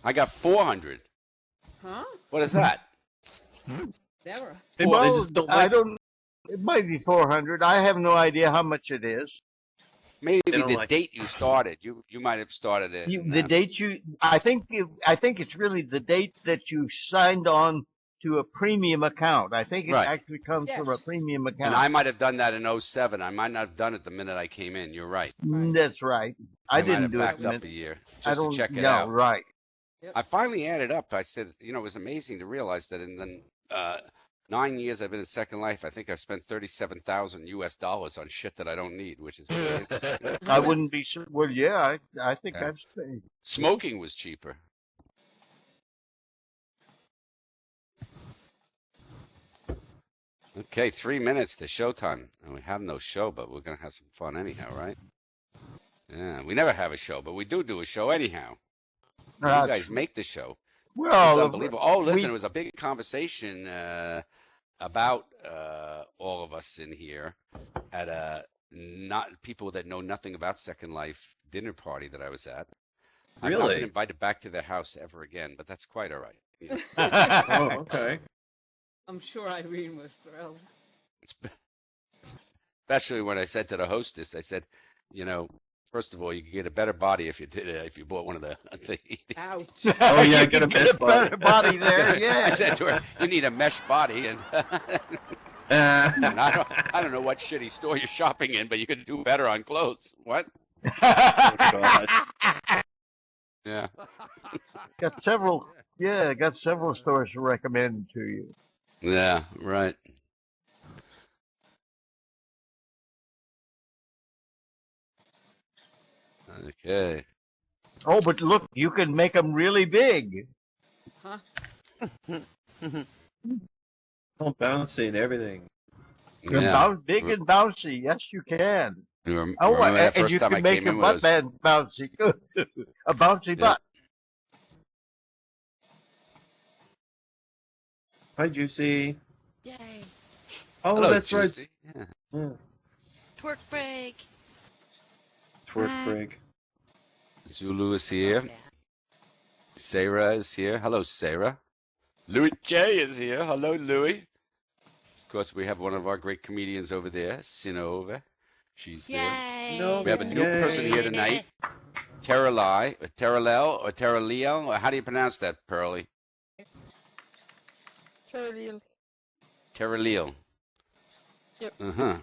I got 400. Huh? What is that? Never. They Well, just don't I like. don't. It might be 400. I have no idea how much it is. Maybe don't the like- date you started. You might have started it. The date you. I think it's really the date that you signed on to a premium account. I think it Right. actually comes from a Yes. premium account. And I might have done that in 07. I might not have done it the minute I came in. You're right. That's right. I might didn't have do it. backed up a year I just don't to check it know. out. Right. I finally added up. I said, it was amazing to realize that in the 9 years I've been in Second Life, I think I've spent $37,000 US on shit that I don't need, which is very interesting. I wouldn't be. Well, yeah. I think Yeah. I've spent. Smoking was cheaper. Okay, 3 minutes to showtime. And we have no show, but we're going to have some fun anyhow, right? Yeah, we never have a show, but we do a show anyhow. You guys make the show. It's Well, unbelievable. Oh, listen, we- it was a big conversation about all of us in here at a not people that know nothing about Second Life dinner party that I was at. I've not Really? been invited back to their house ever again, but that's quite all right. You know, Oh, okay. I'm sure Irene was thrilled. especially when I said to the hostess, I said, first of all, you could get a better body if you bought one of the. Ouch. Oh, yeah, You get a can mesh body. better body there. Yeah. I said to her, you need a mesh body, and, and I don't know what shitty store you're shopping in, but you could do better on clothes. What? God. Yeah. got several. Yeah, got several stores to recommend to you. Yeah, right. Okay. Oh, but look, you can make them really big. Huh? All bouncy and everything. Yeah. Big and bouncy. Yes, you can. Remember Oh, that and first you time I can make came your in butt was band bouncy. A bouncy Yeah. butt. Hi, Juicy. Yay. Oh, Hello, that's right. Juicy. Yeah. Yeah. Twerk break. Twerk break. Zulu is here. Yeah. Sarah is here. Hello, Sarah. Louis J is here. Hello, Louis. Of course, we have one of our great comedians over there, Sinova. She's there. Yay. No, We have a new person here tonight, Terralel, or Terraleo. How do you pronounce that, Pearly? Terraleo. Yep. Uh-huh.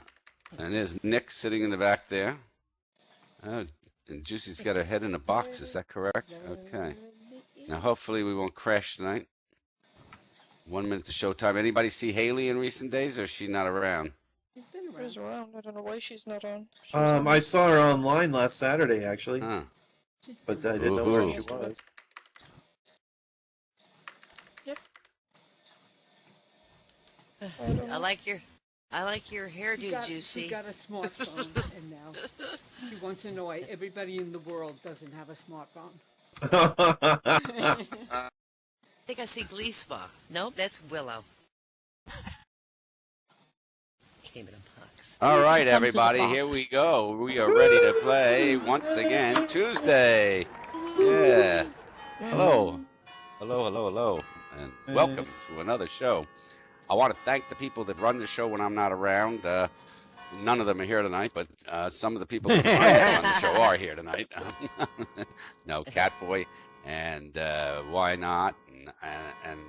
And there's Nick sitting in the back there. Oh, and Juicy's got her head in a box. Is that correct? Okay. Now, hopefully we won't crash tonight. 1 minute to showtime. Anybody see Haley in recent days, or is she not around? She's been Who's around. around? I don't know why she's not on. She was on. I saw her online last Saturday, actually, Huh. She's but been I didn't know where Ooh. she was. I like your hairdo, She Juicy. got a smartphone, and now she wants to know why everybody in the world doesn't have a smartphone. I think I see Glee Spa. Nope, that's Willow. Came in a box. All right, Come to the everybody, box. here we go. We are ready to play once again Tuesday. Yeah. Hello. Hello, hello, hello. And welcome to another show. I want to thank the people that run the show when I'm not around. None of them are here tonight, but some of the people that run the show are here tonight. No, Catboy and Why Not and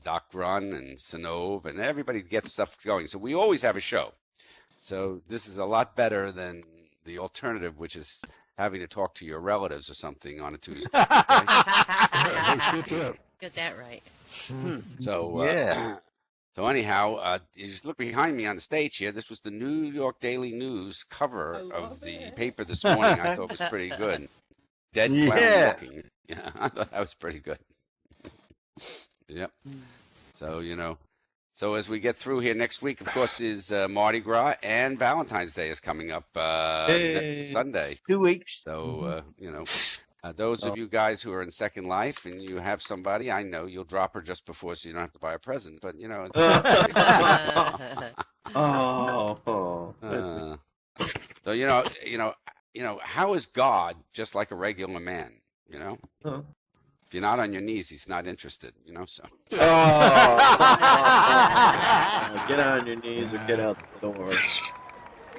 Doc Run and Sinove and everybody gets stuff going. So we always have a show. So this is a lot better than the alternative, which is having to talk to your relatives or something on a Tuesday. Okay? Got that right. So Yeah. So anyhow, you just look behind me on the stage here. This was the New York Daily News cover I of love the it. paper this morning. I thought it was pretty good. Dead clown Yeah. walking. Yeah, I thought that was pretty good. Yep. So so as we get through here next week, of course, is Mardi Gras and Valentine's Day is coming up next Sunday. 2 weeks. So those of you guys who are in Second Life and you have somebody, I know you'll drop her just before, so you don't have to buy a present. But it's That's so how is God just like a regular man? Huh. If you're not on your knees, he's not interested. You know, so. Oh, get on your knees or get out the door.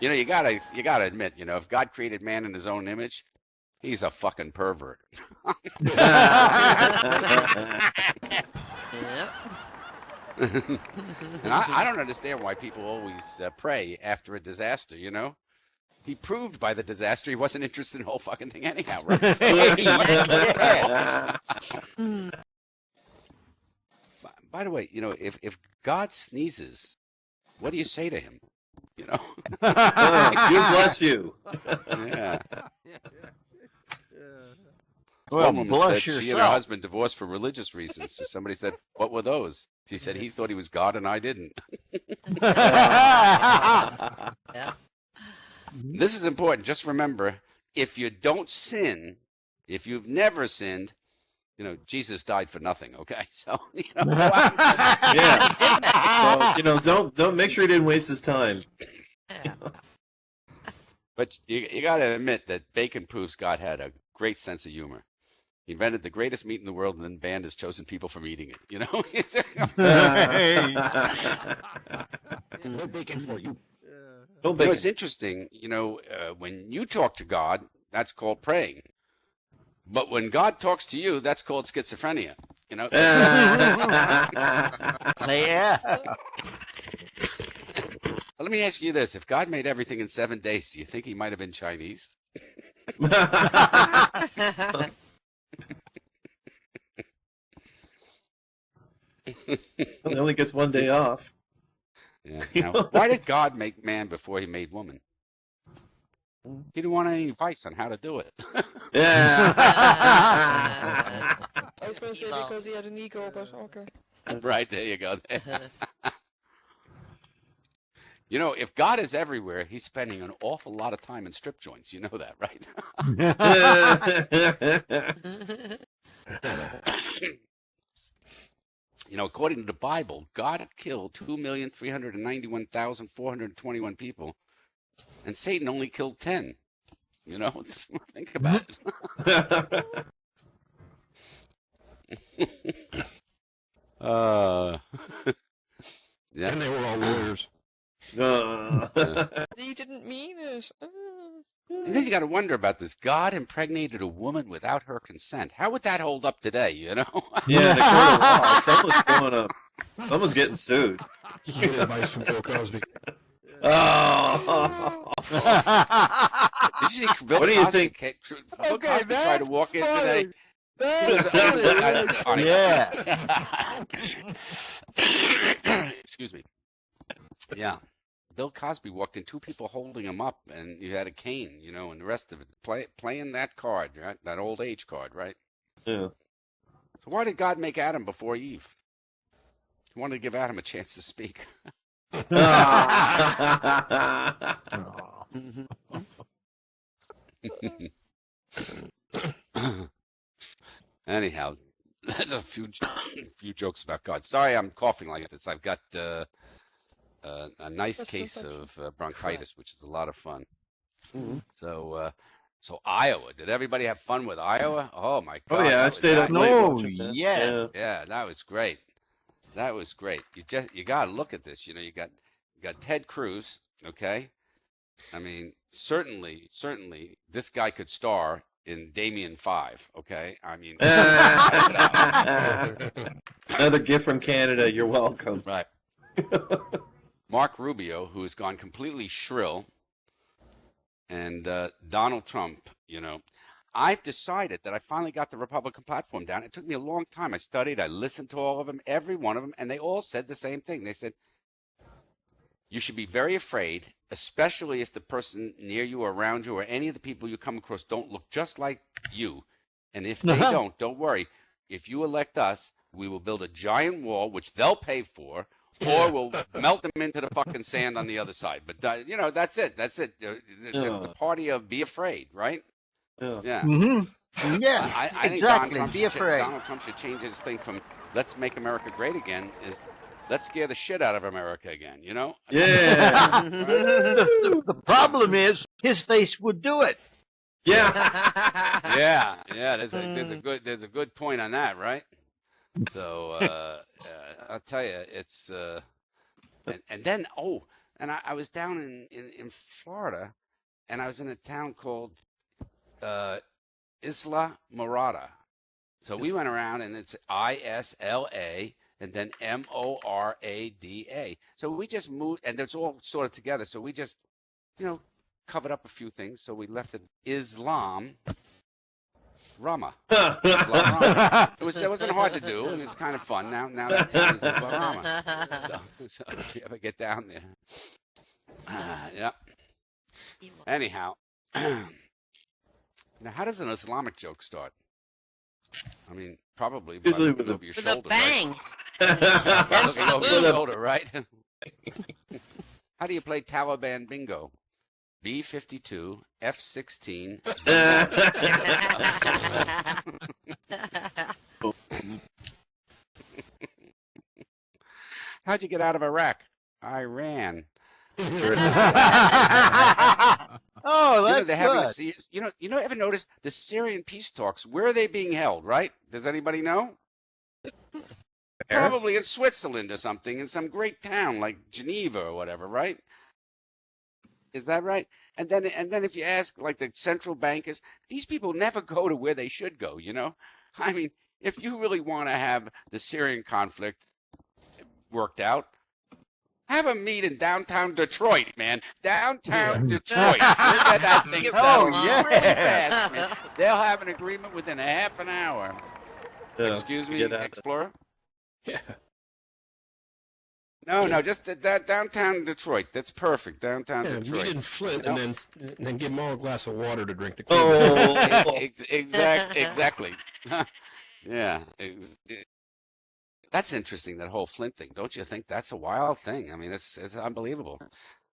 You know, you gotta admit, you know, if God created man in his own image, he's a fucking pervert. Yep. And I don't understand why people always pray after a disaster, you know? He proved by the disaster he wasn't interested in the whole fucking thing anyhow, right? By the way, you know, if God sneezes, what do you say to him? You know? God bless you. Yeah. Well, One woman bless said she and her yourself. husband divorced for religious reasons. So somebody said, "What were those?" She said, "He thought he was God and I didn't." Yeah. This is important. Just remember, if you don't sin, if you've never sinned, you know, Jesus died for nothing. Okay, so you know, Yeah. So, you know, don't make sure he didn't waste his time. Yeah. but you got to admit that bacon proves God had a great sense of humor. He invented the greatest meat in the world and then banned his chosen people from eating it. You know, No bacon for you. Don't You know, bake it's interesting, you know, when you talk to God, that's called praying. But when God talks to you, that's called schizophrenia. You know? Yeah. Let me ask you this. If God made everything in 7 days, do you think he might have been Chinese? He only gets one day off. Yeah. Now, why did God make man before he made woman? He didn't want any advice on how to do it. Yeah. I was going to say Evil. because he had an ego, but okay. Right, there you go. You know, if God is everywhere, he's spending an awful lot of time in strip joints. You know that, right? You know, according to the Bible, God had killed 2,391,421 people, and Satan only killed 10. You know, think about it. Yeah. And they were all lawyers. He didn't mean it. And then you got to wonder about this. God impregnated a woman without her consent. How would that hold up today? You know? Yeah, in a court of law, someone's getting sued. You get advice from Bill Cosby. Oh. Did you see Bill What do you Cosby think? Bill Okay, Cosby tried to that's walk in funny. today. That's funny. That's funny. Yeah. Excuse me. Yeah. Bill Cosby walked in, two people holding him up, and you had a cane, you know, and the rest of it. Playing that card, right? That old age card, right? Yeah. So why did God make Adam before Eve? He wanted to give Adam a chance to speak. Anyhow, there's a few jokes about God. Sorry, I'm coughing like this. I've got a nice That's case perfect. of bronchitis, which is a lot of fun. Mhm. So Iowa. Did everybody have fun with Iowa? Oh my God! Oh yeah, I that was stayed up that- late No, watching that. yeah. Yeah, that was great. That was great. You got to look at this. You know, you got Ted Cruz. Okay, I mean, certainly, this guy could star in Damien 5. Okay, I mean, Another gift from Canada. You're welcome. right. Mark Rubio, who has gone completely shrill, and Donald Trump. You know, I've decided that I finally got the Republican platform down. It took me a long time. I studied, I listened to all of them, every one of them, and they all said the same thing. They said, you should be very afraid, especially if the person near you or around you or any of the people you come across don't look just like you. And if they don't worry. If you elect us, we will build a giant wall, which they'll pay for, or we'll melt them into the fucking sand on the other side. But, you know, that's it. That's it. That's the party of be afraid, right? Yeah. Yeah. Mm-hmm. Yeah. I think exactly. Donald Trump Be should afraid. Donald Trump should change his thing from "Let's make America great again" is "Let's scare the shit out of America again." You know? Yeah. The problem is his face would do it. Yeah. Yeah. There's a good point on that, right? So I'll tell you, it's and then I was down in Florida, and I was in a town called Isla Morada. So we went around, and it's ISLA and then MORADA. So we just moved, and it's all sort of together. So we just, covered up a few things. So we left it Islam Rama. Islam Rama. It wasn't hard to do, and it's kind of fun. Now that town is Islam Rama. So if you ever get down there. Yeah. Anyhow. Now, how does an Islamic joke start? I mean, probably by Usually looking over your With shoulder. a bang. Right? Looking over your shoulder, right? How do you play Taliban bingo? B-52, F-16. How'd you get out of Iraq? I ran. Oh, that's they're having good. ever notice the Syrian peace talks? Where are they being held, right? Does anybody know? Paris? Probably in Switzerland or something, in some great town like Geneva or whatever, right? Is that right? And then if you ask like the central bankers, these people never go to where they should go, I mean, if you really want to have the Syrian conflict worked out, have a meet in downtown Detroit, man. Downtown Detroit. We'll get that thing Get settled real real yeah. fast, man. They'll have an agreement within a half an hour. Excuse me, get out. Explorer? Yeah. No, just that downtown Detroit. That's perfect. Downtown Yeah, Detroit. meet in Flint You know? and then give them all a glass of water to drink to Oh. clean. Exactly. Yeah. That's interesting, that whole Flint thing. Don't you think that's a wild thing? I mean, it's unbelievable.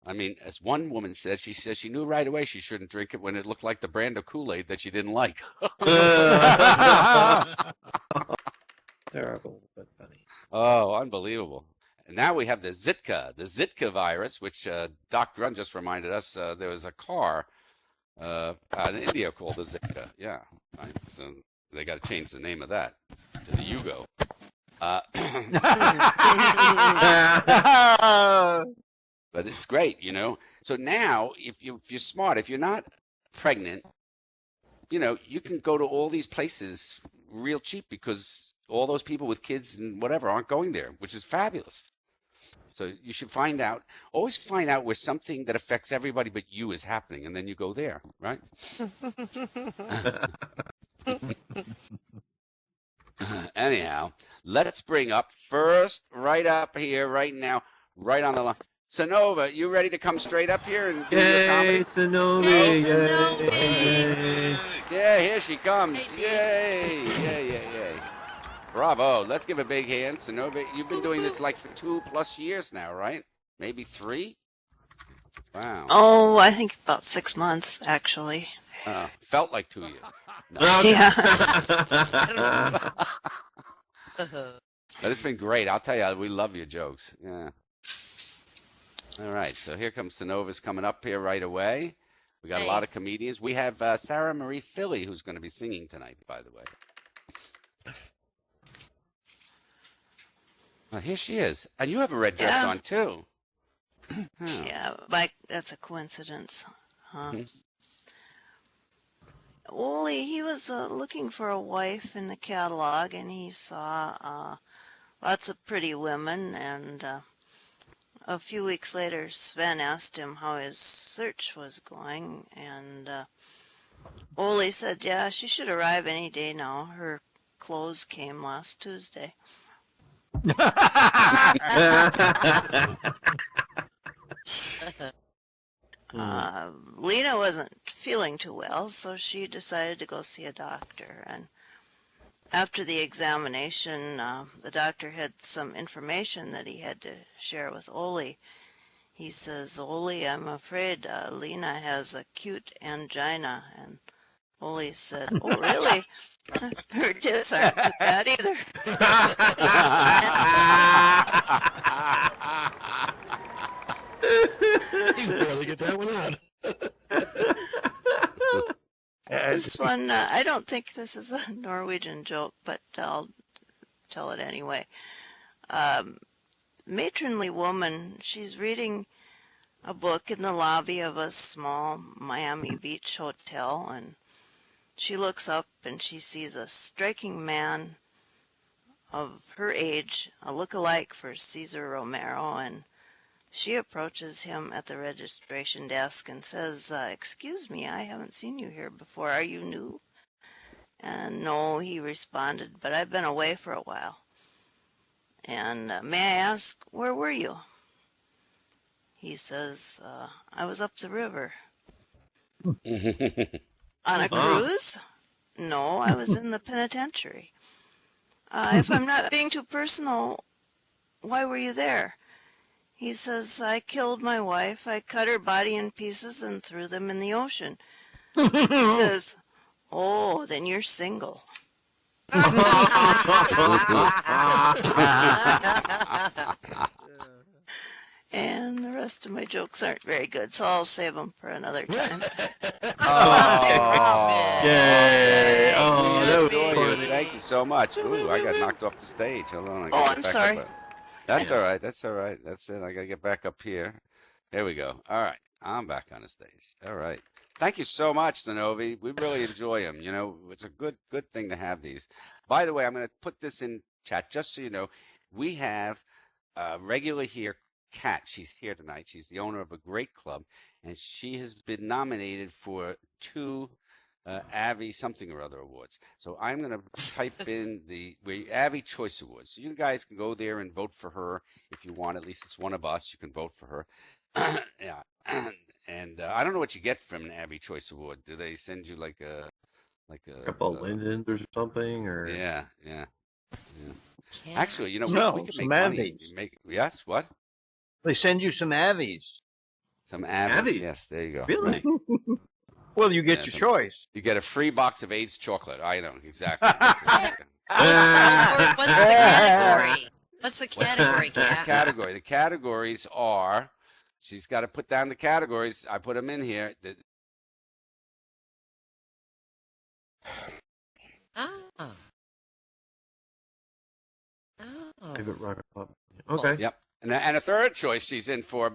I mean, as one woman said, she says she knew right away she shouldn't drink it when it looked like the brand of Kool-Aid that she didn't like. Terrible, but funny. Oh, unbelievable. And now we have the Zika virus, which Doc Grun just reminded us there was a car in India called the Zika. Yeah. Right? So they got to change the name of that to the Yugo. But it's great, So now, if you're smart, if you're not pregnant, you can go to all these places real cheap because all those people with kids and whatever aren't going there, which is fabulous. So you should always find out where something that affects everybody but you is happening, and then you go there, right? Anyhow, let's bring up first, right up here, right now, right on the line. Sonova, you ready to come straight up here and do your comedy? Yay, Sonovi! Yay, Yay! Yeah, here she comes. Hey, Yay. Bravo. Let's give a big hand. Sonova, you've been doing this like for 2+ years now, right? Maybe 3? Wow. Oh, I think about 6 months, actually. Felt like 2 years. No. Yeah. But it's been great. I'll tell you, we love your jokes. Yeah. All right. So here comes Sonova's coming up here right away. We got a lot of comedians. We have Sarah Marie Philly, who's going to be singing tonight, by the way. Well, here she is. And you have a red dress on, too. Huh. Yeah, that's a coincidence. Mhm. Wooly, he was looking for a wife in the catalog, and he saw lots of pretty women, and a few weeks later, Sven asked him how his search was going, and Wooly said, yeah, she should arrive any day now. Her clothes came last Tuesday. Lena wasn't feeling too well, so she decided to go see a doctor. And after the examination, the doctor had some information that he had to share with Oli. He says, Oli, I'm afraid Lena has acute angina. And Oli said, oh, really? Her tits aren't too bad either. You can barely get that one out. This one, I don't think this is a Norwegian joke, but I'll tell it anyway. Matronly woman, she's reading a book in the lobby of a small Miami Beach hotel, and she looks up and she sees a striking man of her age, a look-alike for Cesar Romero, and she approaches him at the registration desk and says, "Excuse me, I haven't seen you here before. Are you new?" And no, he responded, "But I've been away for a while. And may I ask, where were you?" He says, "I was up the river." "On a cruise?" "No, I was in the penitentiary." "If I'm not being too personal, why were you there?" He says, "I killed my wife. I cut her body in pieces and threw them in the ocean." He says, "Oh, then you're single." And the rest of my jokes aren't very good, so I'll save them for another time. Yay! Oh, that was Enjoy you. funny. Thank you so much. Ooh, I got knocked off the stage. Hold on. I gotta Oh, get I'm back sorry. up. That's all right. That's all right. That's it. I gotta get back up here. There we go. All right. I'm back on the stage. All right. Thank you so much, Zenobi. We really enjoy them. You know, it's a good thing to have these. By the way, I'm going to put this in chat just so you know. We have regular here, Kat. She's here tonight. She's the owner of a great club, and she has been nominated for 2 Avi something or other awards. So I'm going to type in the Avi Choice Awards. So you guys can go there and vote for her if you want. At least it's one of us. You can vote for her. Yeah. And I don't know what you get from an Avi Choice Award. Do they send you like a couple of Lindens or something, or Yeah. Can't- Actually, you know, No, we can some make money. Avis. Yes, what? They send you some Avies. Some Avis. Avis? Yes, there you go. Really? Right. Well, you get Yeah, your some- choice. You get a free box of AIDS chocolate. I know exactly. What's the category? What's the category, What's the Kat? category? The categories are. She's got to put down the categories. I put them in here. Oh. favorite rock pop. Okay. Yep. And a third choice she's in for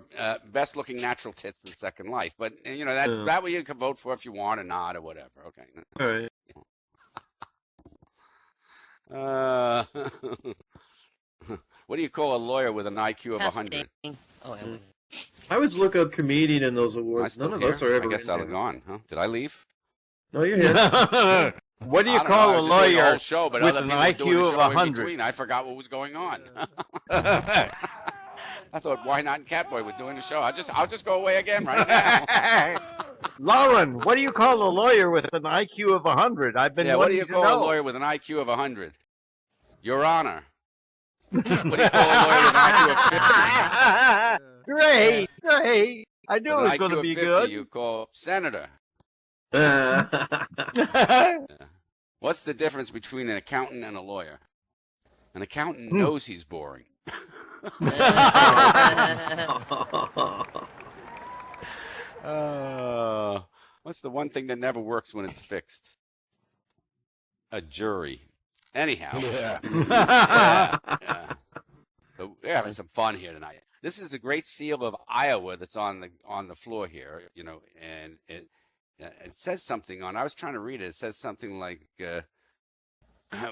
best looking natural tits in Second Life. But you know that way you can vote for if you want or not or whatever. Okay. All right. What do you call a lawyer with an IQ of 100? Testing. Oh, I wouldn't. I always look up comedian in those Am I awards. still None of here? us are ever. I guess in I'll there. have gone. Huh? Did I leave? No, you're here. What do you I don't know, call I a was just doing the lawyer whole show, but with other an people were doing IQ the of show in 100? between. I forgot what was going on. I thought, why not Catboy with doing the show? I'll just go away again right now. Lauren, what do you call a lawyer with an IQ of 100? I've been Yeah, what do wanting you to call know. a lawyer with an IQ of 100? Your Honor. What do you call a lawyer with an IQ of 50? Great, great. I knew it With was an going IQ to of be 50, good. you call Senator. Uh, What's the difference between an accountant and a lawyer? An accountant knows he's boring. What's the one thing that never works when it's fixed? A jury. Anyhow. Yeah. Yeah. So we're having some fun here tonight. This is the Great Seal of Iowa that's on the floor here, you know, and it says something on. I was trying to read it. It says something like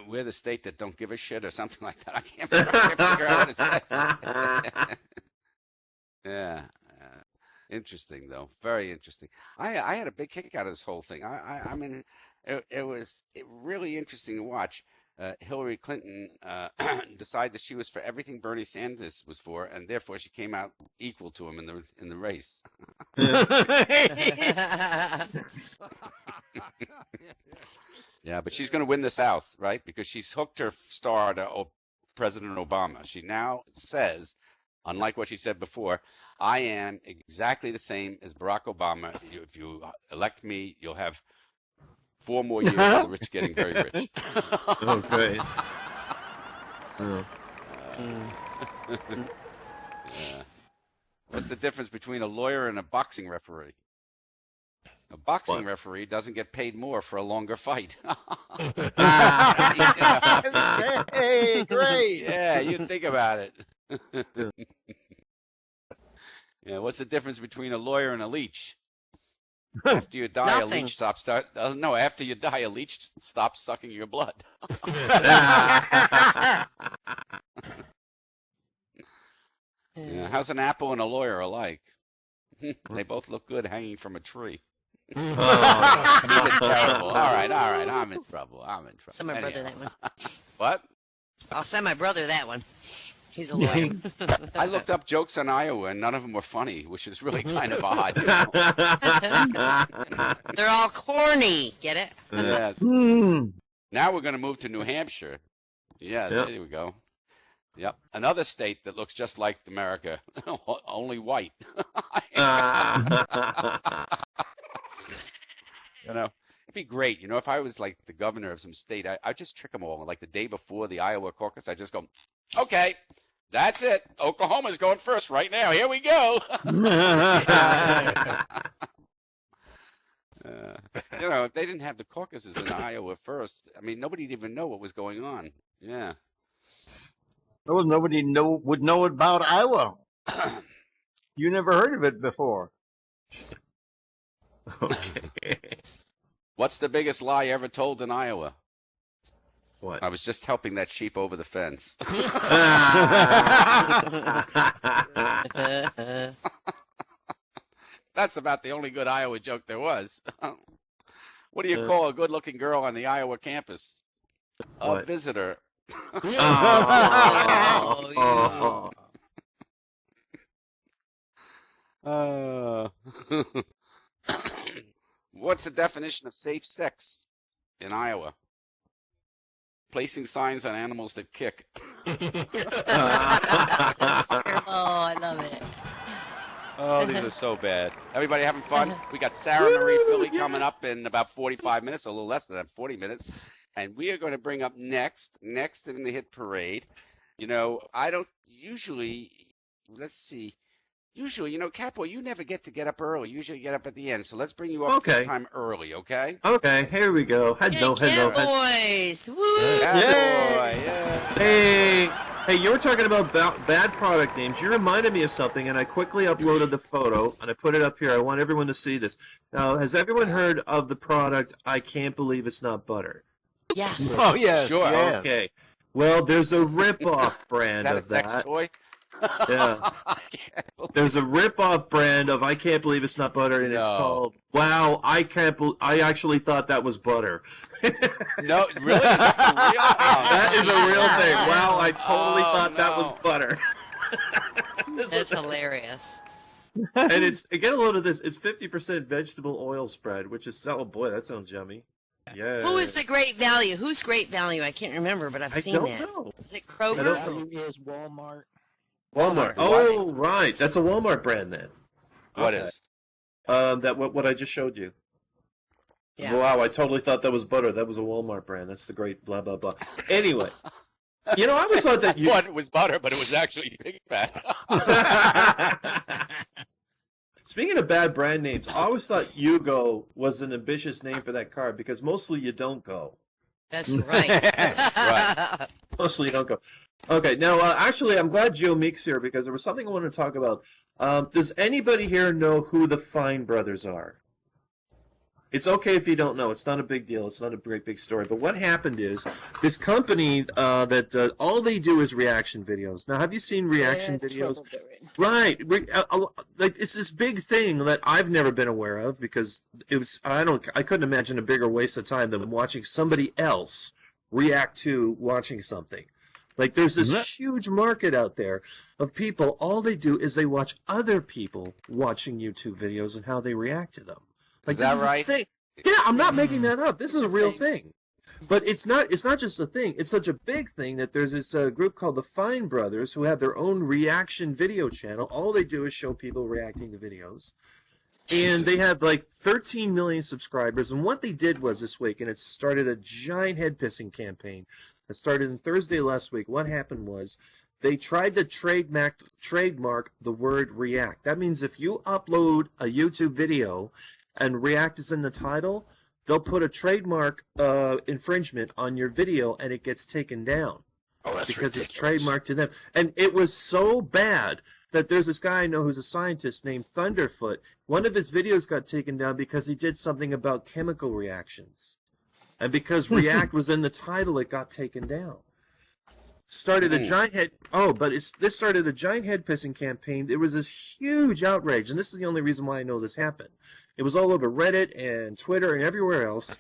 we're the state that don't give a shit or something like that. I can't figure out what it says. Yeah. Interesting though. Very interesting. I had a big kick out of this whole thing. I mean, it was really interesting to watch. Hillary Clinton decided that she was for everything Bernie Sanders was for, and therefore she came out equal to him in the race. Yeah, but she's going to win the South, right? Because she's hooked her star to President Obama. She now says, unlike what she said before, I am exactly the same as Barack Obama. If you elect me, you'll have 4 more years of the rich getting very rich. Oh, great. Oh. Yeah. What's the difference between a lawyer and a boxing referee? A boxing What? referee doesn't get paid more for a longer fight. Hey, great. Yeah, you think about it. Yeah, what's the difference between a lawyer and a leech? After you die, Nothing. a leech stops. No, after you die, a leech stops sucking your blood. Yeah, how's an apple and a lawyer alike? They both look good hanging from a tree. These are terrible. All right, I'm in trouble. Send my brother Anyhow. that one. What? I'll send my brother that one. He's a lawyer. I looked up jokes on Iowa, and none of them were funny, which is really kind of odd. They're all corny. Get it? Yes. Hmm. Now we're going to move to New Hampshire. Yeah, Yep. there we go. Yep, another state that looks just like America, only white. You know, it'd be great. You know, if I was like the governor of some state, I'd just trick them all. Like the day before the Iowa caucus, I just go, okay, that's it. Oklahoma's going first right now. Here we go. You know, if they didn't have the caucuses in Iowa first, I mean, nobody'd even know what was going on. Yeah. Well, nobody would know about Iowa. You never heard of it before. Okay. What's the biggest lie ever told in Iowa? What? I was just helping that sheep over the fence. That's about the only good Iowa joke there was. What do you call a good-looking girl on the Iowa campus? A What? visitor. Oh. What's the definition of safe sex in Iowa? Placing signs on animals that kick. That's terrible. Oh, I love it. Oh, these are so bad. Everybody having fun? We got Sarah Marie Philly coming up in about 45 minutes, a little less than that, 40 minutes. And we are going to bring up next in the hit parade. You know, I don't usually, let's see. Usually, you know, Capo, you never get up early. You usually get up at the end. So let's bring you up this Okay. time early, okay? Okay, here we go. Hello. Cowboys. Woo! Cowboy, yeah. Hey, you were talking about bad product names. You reminded me of something, and I quickly uploaded the photo, and I put it up here. I want everyone to see this. Now, has everyone heard of the product, I Can't Believe It's Not Butter? Yes. Oh, yes. Sure. Yes. Okay. Well, there's a rip-off brand Is that a of sex that. toy? Yeah. There's a rip-off brand of I Can't Believe It's Not Butter, and it's No. called Wow, I actually thought that was butter. No, really? Is that for real? Oh, That is a real thing. Wow, I totally Oh, thought that was no. butter. That's hilarious. And it's, get a load of this, it's 50% vegetable oil spread, which is, oh boy, that sounds yummy. Yeah. Who is the Great Value? Who's Great Value? I can't remember, but I've I seen don't that. know. Is it I Kroger? don't- Is Walmart. Walmart. Oh, right. That's a Walmart brand then. What Okay. is? That what I just showed you. Yeah. Wow, I totally thought that was butter. That was a Walmart brand. That's the great blah blah blah. Anyway, you know, I always thought that you. What, it was butter, but it was actually pig fat. Speaking of bad brand names, I always thought Yugo was an ambitious name for that car because mostly you don't go. That's right. Right. Mostly you don't go. Okay, now actually, I'm glad Joe Meek's here because there was something I wanted to talk about. Does anybody here know who the Fine brothers are? It's okay if you don't know. It's not a big deal. It's not a great big story. But what happened is this company that all they do is reaction videos. Now, have you seen reaction videos? Right. Like it's this big thing that I've never been aware of because it was I couldn't imagine a bigger waste of time than watching somebody else react to watching something. Like there's this huge market out there of people, all they do is they watch other people watching YouTube videos and how they react to them. Like, Is that this is a right? thing. Yeah, I'm not making that up. This is a real thing. But it's not just a thing. It's such a big thing that there's this group called the Fine Brothers who have their own reaction video channel. All they do is show people reacting to videos. And they have like 13 million subscribers. And what they did was this week, and it started a giant head-pissing campaign. It started on Thursday last week. What happened was they tried to trademark the word react. That means if you upload a YouTube video and React is in the title, they'll put a trademark infringement on your video and it gets taken down. Oh, that's because ridiculous. it's trademarked to them. And it was so bad that there's this guy I know who's a scientist named Thunderfoot. One of his videos got taken down because he did something about chemical reactions. And because React was in the title, it got taken down. Started a giant head. Oh, but this started a giant head pissing campaign. There was this huge outrage, and this is the only reason why I know this happened. It was all over Reddit and Twitter and everywhere else,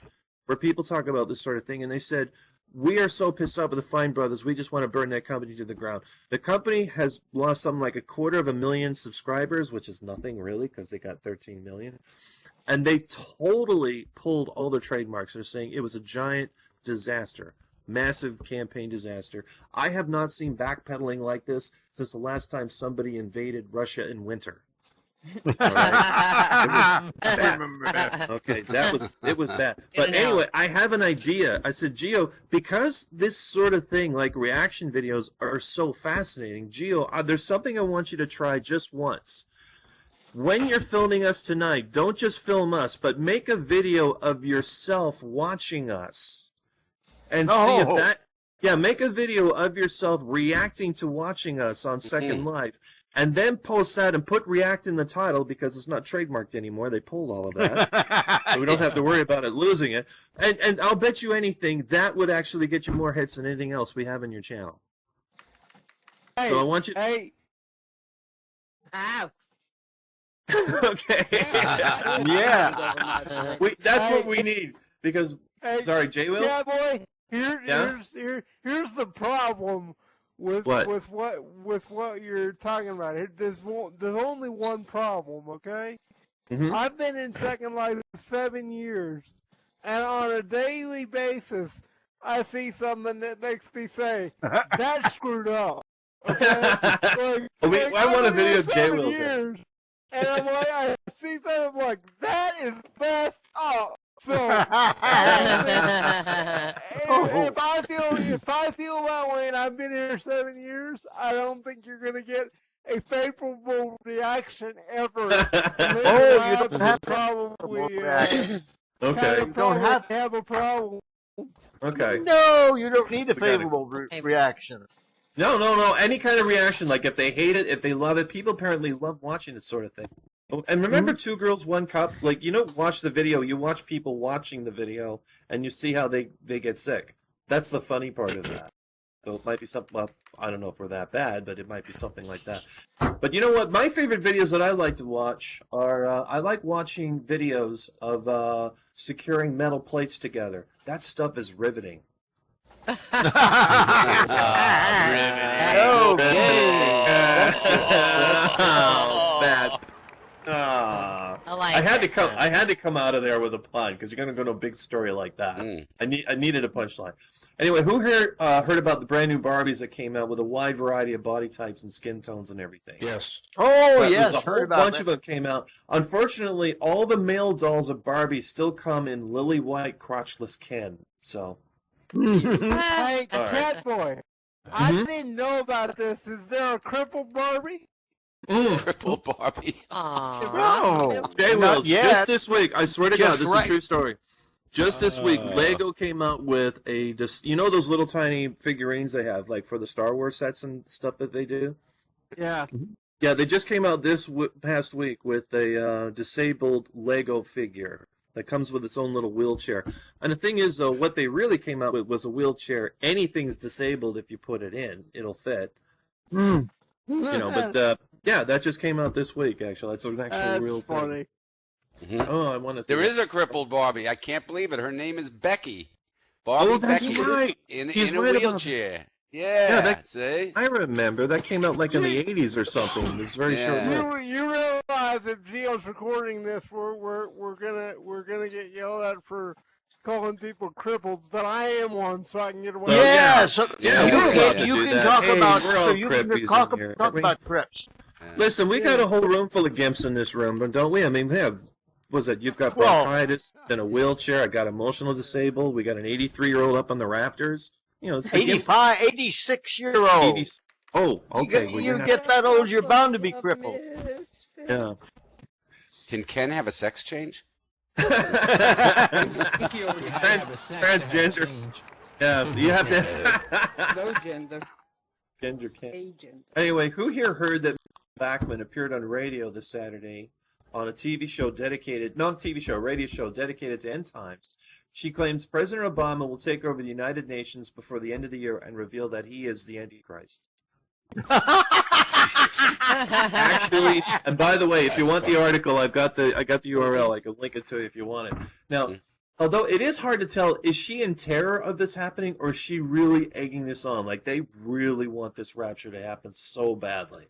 where people talk about this sort of thing, and they said, "We are so pissed off with the Fine Brothers. We just want to burn that company to the ground." The company has lost something like 250,000 subscribers, which is nothing really, because they got 13 million, and they totally pulled all their trademarks. They're saying it was a giant disaster. Massive campaign disaster. I have not seen backpedaling like this since the last time somebody invaded Russia in winter. All right? Okay, it was bad. But anyway, I have an idea. I said, Geo, because this sort of thing, like reaction videos, are so fascinating, Geo, there's something I want you to try just once. When you're filming us tonight, don't just film us, but make a video of yourself watching us. And see if that, make a video of yourself reacting to watching us on Second Life, and then post that and put React in the title because it's not trademarked anymore. They pulled all of that, so we don't have to worry about it losing it. And I'll bet you anything that would actually get you more hits than anything else we have in your channel. Hey, so I want you. Hey. Ow. Okay. Yeah. That's what we need because. Hey, sorry, Jay Will. Yeah, boy. Here's the problem with what you're talking about. There's only one problem, okay? Mm-hmm. I've been in Second Life 7 years, and on a daily basis, I see something that makes me say, "That's screwed up." Okay? I want a video of Jay Will. And I'm like, I see something, I'm like, that is messed up. So if I feel that way, and I've been here 7 years, I don't think you're gonna get a favorable reaction ever. You don't have probably okay. You don't have a problem. Okay. No, you don't need a favorable reaction. No. Any kind of reaction, like if they hate it, if they love it, people apparently love watching this sort of thing. And remember, 2 Girls, 1 Cup? Like, watch the video. You watch people watching the video, and you see how they get sick. That's the funny part of that. So it might be something, well, I don't know if we're that bad, but it might be something like that. But you know what? My favorite videos that I like to watch are, I like watching videos of securing metal plates together. That stuff is riveting. Bad. I had to come out of there with a pun because you're gonna go to a big story like that. I needed a punchline. Anyway, who heard about the brand new Barbies that came out with a wide variety of body types and skin tones and everything? Yes. Oh, yes, A whole bunch of them came out. Unfortunately, all the male dolls of Barbie still come in lily white crotchless Ken. So. Hey, All right. Catboy, I didn't know about this. Is there a crippled Barbie? Crippled Barbie. No. Jay Wills, yet. just this week, I swear to God, this is right. a true story. Just this week, Lego came out with those little tiny figurines they have, like for the Star Wars sets and stuff that they do? Yeah. Yeah, they just came out this past week with a disabled Lego figure that comes with its own little wheelchair. And the thing is, though, what they really came out with was a wheelchair. Anything's disabled if you put it in. It'll fit. But that just came out this week, actually. It's an actual real funny. thing. Oh, I want to. There is a crippled Barbie. I can't believe it. Her name is Becky. Barbie that's Becky right. In He's a right about wheelchair. Yeah, see? I remember. That came out like in the 80s or something. It was very short. You realize if Gio's recording this, we're gonna get yelled at for calling people cripples, but I am one, so I can get away. You can talk about crips. Listen, we got a whole room full of gimps in this room, don't we? I mean, we have. You've got bronchitis in a wheelchair. I got emotional disabled. We got an 83-year-old up on the rafters. It's 85, 86-year-old. Oh, okay. You get that old, you're bound to be crippled. Yeah. Can Ken have a sex change? He already Transgender. Yeah, you have to. no gender. Gender can't. Agent. Anyway, who here heard that Bachman appeared on radio this Saturday on a TV show dedicated, not TV show, radio show dedicated to end times? She claims President Obama will take over the United Nations before the end of the year and reveal that he is the Antichrist. Actually, and by the way, if you want the article, I got the URL. I can link it to you if you want it. Now, although it is hard to tell, is she in terror of this happening, or is she really egging this on? Like, they really want this rapture to happen so badly.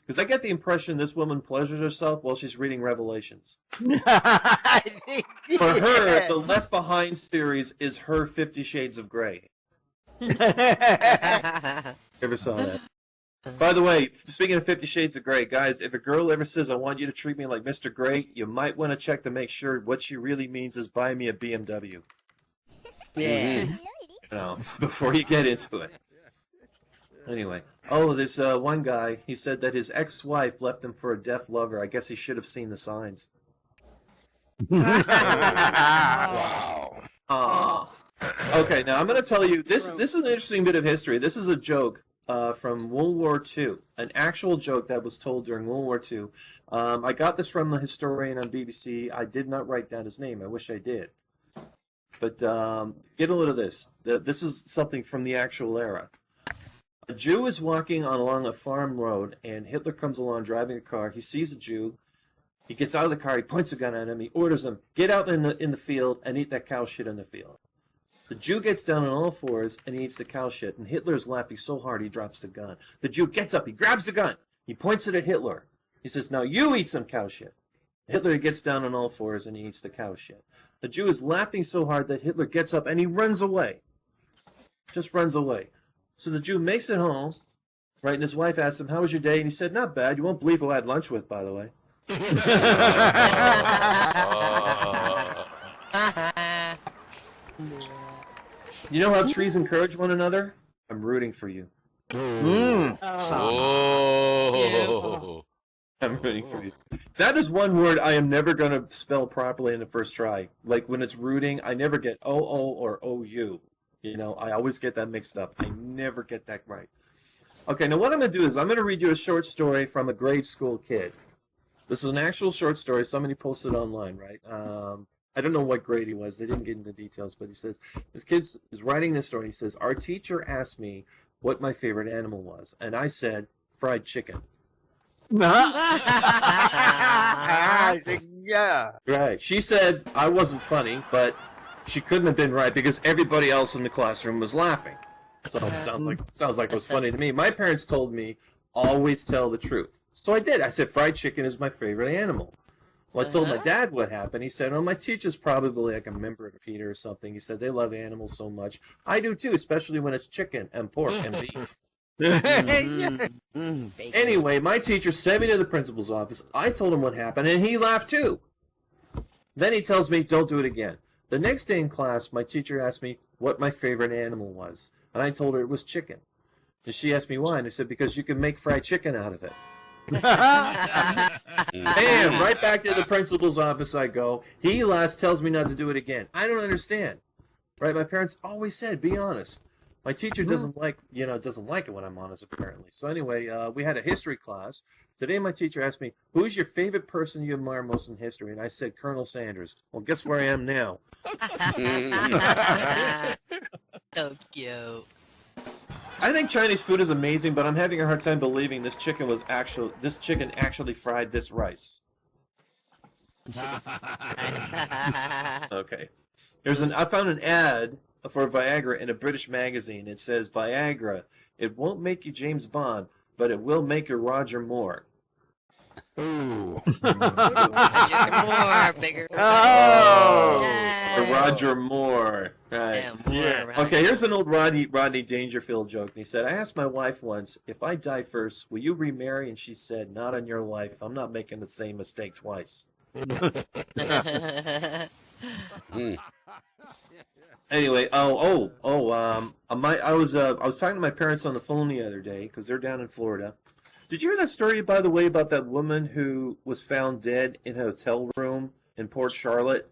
Because I get the impression this woman pleasures herself while she's reading Revelations. I think, For her, the Left Behind series is her 50 Shades of Grey. Ever saw that? By the way, speaking of 50 Shades of Grey, guys, if a girl ever says, I want you to treat me like Mr. Grey, you might want to check to make sure what she really means is buy me a BMW. Yeah. You know, before you get into it. Anyway. Oh, there's one guy, he said that his ex-wife left him for a deaf lover. I guess he should have seen the signs. Wow. Aww. Okay, now I'm going to tell you, this is an interesting bit of history. This is a joke from World War II, an actual joke that was told during World War II. I got this from the historian on BBC. I did not write down his name. I wish I did. But get a load of this. This is something from the actual era. A Jew is walking along a farm road, and Hitler comes along driving a car. He sees a Jew. He gets out of the car. He points a gun at him. He orders him, get out in the field and eat that cow shit in the field. The Jew gets down on all fours and he eats the cow shit, and Hitler's laughing so hard he drops the gun. The Jew gets up, he grabs the gun, he points it at Hitler. He says, now you eat some cow shit. Hitler gets down on all fours and he eats the cow shit. The Jew is laughing so hard that Hitler gets up and he runs away. Just runs away. So the Jew makes it home, right, and his wife asks him, how was your day? And he said, not bad. You won't believe who I had lunch with, by the way. You know how trees encourage one another? I'm rooting for you. Oh. I'm rooting for you. That is one word I am never going to spell properly in the first try. Like when it's rooting, I never get O-O or O-U. You know, I always get that mixed up. I never get that right. Okay, now what I'm going to do is I'm going to read you a short story from a grade school kid. This is an actual short story. Somebody posted online, right? I don't know what grade he was. They didn't get into details, but he says, this kid is writing this story. He says, our teacher asked me what my favorite animal was, and I said, fried chicken. Yeah. Right. She said I wasn't funny, but she couldn't have been right because everybody else in the classroom was laughing. So it sounds like it was funny to me. My parents told me, always tell the truth. So I did. I said fried chicken is my favorite animal. Well, I told my dad what happened. He said, oh, my teacher's probably like a member of PETA or something. He said, they love animals so much. I do too, especially when it's chicken and pork and beef. Anyway, my teacher sent me to the principal's office. I told him what happened, and he laughed too. Then he tells me, don't do it again. The next day in class, my teacher asked me what my favorite animal was, and I told her it was chicken. And she asked me why, and I said, because you can make fried chicken out of it. Bam! Right back to the principal's office I go. He laughs, tells me not to do it again. I don't understand. Right? My parents always said, be honest. My teacher doesn't like it when I'm honest, apparently. So anyway, we had a history class. Today my teacher asked me, who's your favorite person you admire most in history? And I said, Colonel Sanders. Well, guess where I am now? So cute. I think Chinese food is amazing, but I'm having a hard time believing this chicken actually fried this rice. Okay. I found an ad for Viagra in a British magazine. It says, Viagra, it won't make you James Bond, but it will make you Roger Moore. Ooh. More, bigger. Oh. Or Roger Moore. Right. Yeah, more, Okay, here's an old Rodney Dangerfield joke. And he said, I asked my wife once, if I die first, will you remarry? And she said, not on your life. I'm not making the same mistake twice. Anyway, I was talking to my parents on the phone the other day because they're down in Florida. Did you hear that story, by the way, about that woman who was found dead in a hotel room in Port Charlotte?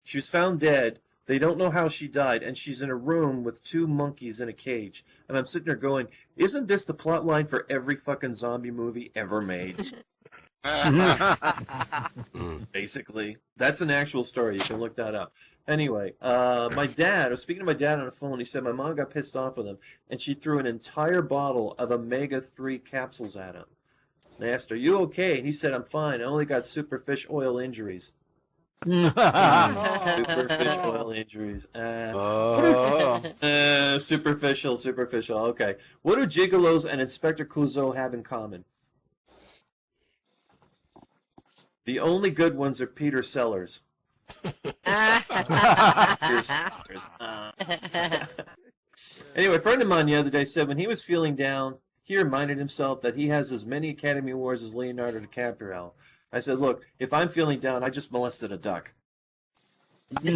She was found dead. They don't know how she died, and she's in a room with 2 monkeys in a cage. And I'm sitting there going, isn't this the plot line for every fucking zombie movie ever made? Basically. That's an actual story. You can look that up. Anyway, I was speaking to my dad on the phone. He said my mom got pissed off with him, and she threw an entire bottle of omega-3 capsules at him. And I asked her, you okay? And he said, I'm fine. I only got superfish oil injuries. Superficial oil injuries. Superficial. Okay. What do gigolos and Inspector Clouseau have in common? The only good ones are Peter Sellers. Peter Sellers. Anyway, a friend of mine the other day said when he was feeling down, he reminded himself that he has as many Academy Awards as Leonardo DiCaprio. I said, look, if I'm feeling down, I just molested a duck. And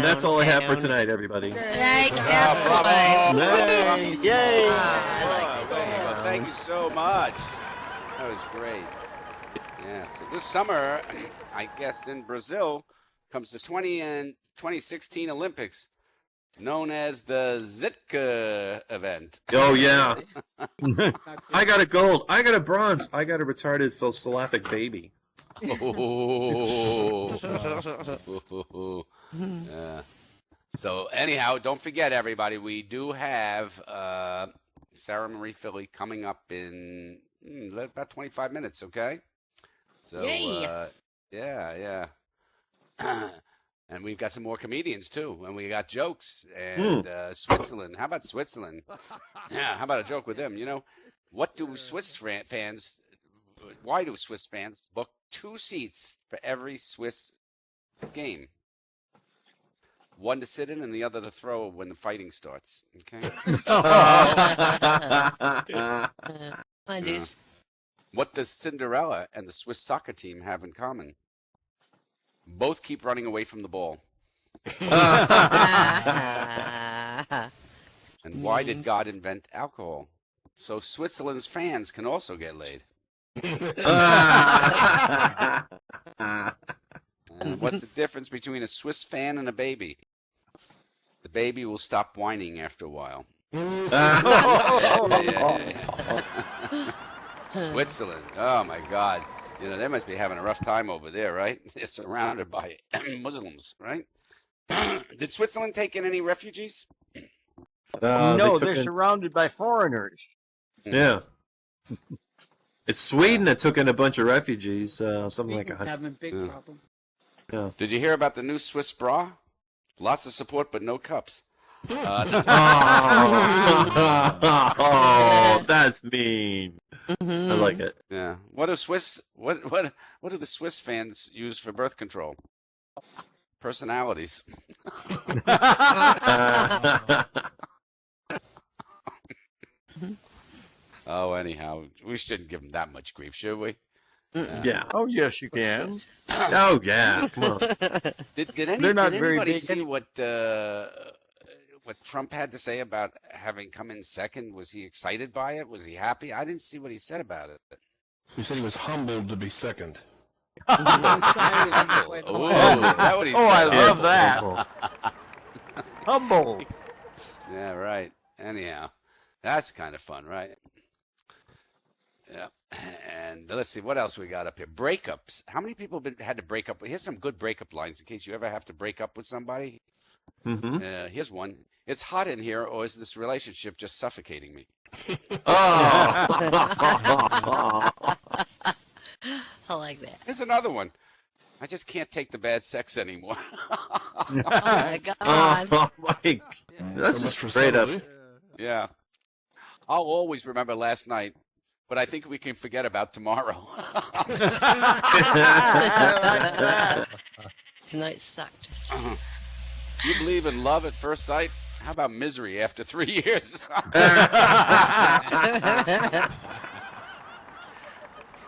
that's all I have for tonight, everybody. Thank Nice. Yay! Well, thank you so much. That was great. Yeah, so this summer, I guess in Brazil, comes the 2016 Olympics, known as the Zitka event. Oh, yeah. I got a gold. I got a bronze. I got a retarded philosophic baby. Yeah. So anyhow, don't forget, everybody, we do have Sarah Marie Philly coming up in about 25 minutes, okay? So, yeah. And we've got some more comedians, too. And we got jokes. And Switzerland. How about Switzerland? Yeah, how about a joke with them? You know, what do Swiss fans, why do Swiss fans book 2 seats for every Swiss game? One to sit in and the other to throw when the fighting starts. Okay? What does Cinderella and the Swiss soccer team have in common? Both keep running away from the ball. And why did God invent alcohol? So Switzerland's fans can also get laid. What's the difference between a Swiss fan and a baby? The baby will stop whining after a while. Switzerland. Oh, my God. You know, they must be having a rough time over there, right? They're surrounded by Muslims, right? Did Switzerland take in any refugees? No, they're surrounded by foreigners. Yeah. It's Sweden that took in a bunch of refugees, something like Sweden's having a big problem. Yeah. Did you hear about the new Swiss bra? Lots of support, but no cups. Oh, that's mean. I like it. Yeah. What do the Swiss fans use for birth control? Personalities. Oh, anyhow, we shouldn't give them that much grief, should we? Yeah. Oh, yes, you can. Oh, yeah. Come on. Did They're not very anybody big see what Trump had to say about having come in second? Was he excited by it? Was he happy? I didn't see what he said about it. He said he was humbled to be second. Oh, is that what he said? I love that. Humble. Yeah, right. Anyhow, that's kind of fun, right? Yeah. And let's see, what else we got up here? Breakups. How many people had to break up? Here's some good breakup lines in case you ever have to break up with somebody. Mm-hmm. Here's one. It's hot in here, or is this relationship just suffocating me? I like that. Here's another one. I just can't take the bad sex anymore. Oh, my God. Oh, Mike. That's So just much for straight up. somebody. Yeah. I'll always remember last night, but I think we can forget about tomorrow. Tonight sucked. You believe in love at first sight? How about misery after 3 years?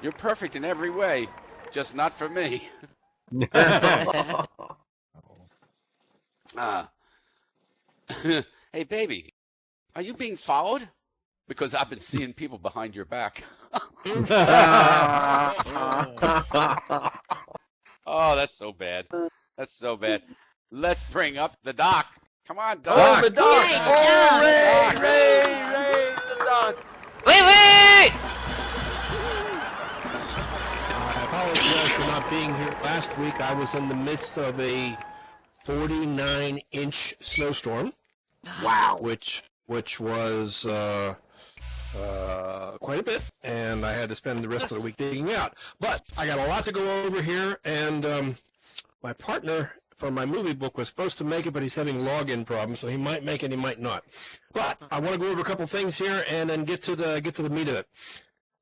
You're perfect in every way, just not for me. Hey, baby, are you being followed? Because I've been seeing people behind your back. Oh, that's so bad. That's so bad. Let's bring up the doc. Come on, Doc. Oh, the dog! Yay, Oh, Doc. Ray, the dog! Wait! I apologize for not being here last week. I was in the midst of a 49-inch snowstorm. Wow. Which was quite a bit, and I had to spend the rest of the week digging out. But I got a lot to go over here, and my partner for my movie book was supposed to make it, but he's having login problems, so he might make it, he might not. But I want to go over a couple things here and then get to the meat of it.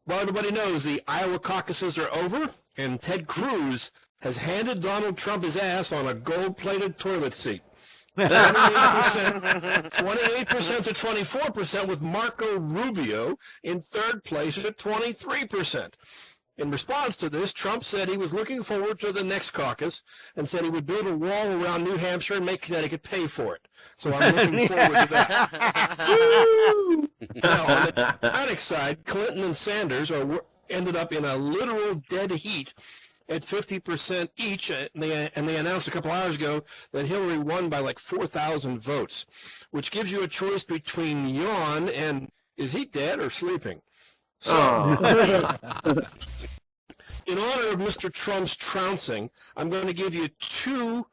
Well, everybody knows the Iowa caucuses are over, and Ted Cruz has handed Donald Trump his ass on a gold-plated toilet seat. 28% to 24%, with Marco Rubio in third place at 23%. In response to this, Trump said he was looking forward to the next caucus and said he would build a wall around New Hampshire and make Connecticut pay for it. So I'm looking forward to that. Now, on the Democratic side, Clinton and Sanders ended up in a literal dead heat at 50% each, and they announced a couple hours ago that Hillary won by like 4,000 votes, which gives you a choice between yawn and is he dead or sleeping? So, in honor of Mr. Trump's trouncing, I'm going to give you two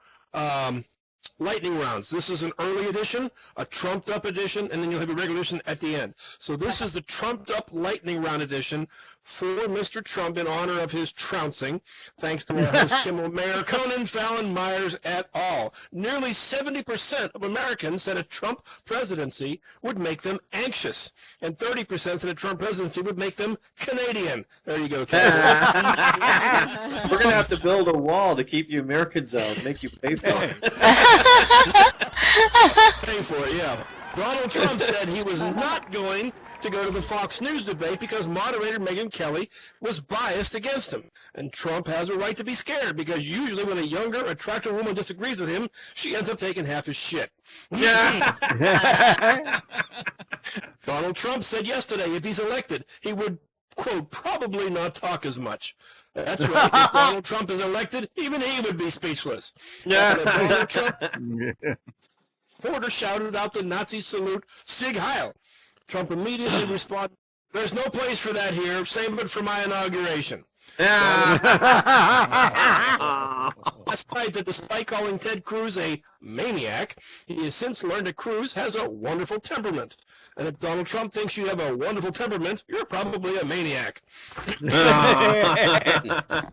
lightning rounds. This is an early edition, a trumped-up edition, and then you'll have a regular edition at the end. So this is the trumped-up lightning round edition for Mr. Trump in honor of his trouncing, thanks to our host, Kimmel Mayor, Conan Fallon Myers et al. Nearly 70% of Americans said a Trump presidency would make them anxious, and 30% said a Trump presidency would make them Canadian. There you go, Kevin. We're going to have to build a wall to keep you Americans out, make you pay for it. Pay for it, yeah. Donald Trump said he was not going to go to the Fox News debate because moderator Megyn Kelly was biased against him. And Trump has a right to be scared because usually when a younger, attractive woman disagrees with him, she ends up taking half his shit. Donald Trump said yesterday if he's elected, he would, quote, probably not talk as much. That's right. If Donald Trump is elected, even he would be speechless. Donald Trump reporter shouted out the Nazi salute, Sieg Heil. Trump immediately responded, there's no place for that here. Save it for my inauguration. Last night, that despite calling Ted Cruz a maniac, he has since learned that Cruz has a wonderful temperament. And if Donald Trump thinks you have a wonderful temperament, you're probably a maniac.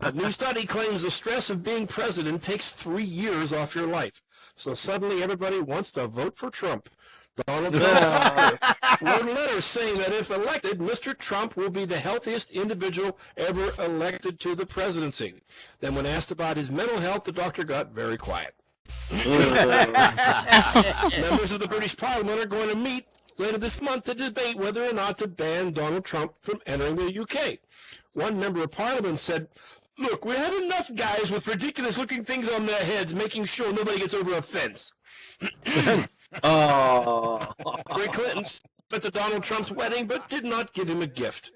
A new study claims the stress of being president takes 3 years off your life. So suddenly everybody wants to vote for Trump. Donald Trump's doctor wrote a letter saying that if elected, Mr. Trump will be the healthiest individual ever elected to the presidency. Then when asked about his mental health, the doctor got very quiet. Members of the British Parliament are going to meet later this month to debate whether or not to ban Donald Trump from entering the UK. One member of Parliament said, look, we have enough guys with ridiculous-looking things on their heads making sure nobody gets over a fence. Hillary Clinton went to Donald Trump's wedding but did not give him a gift.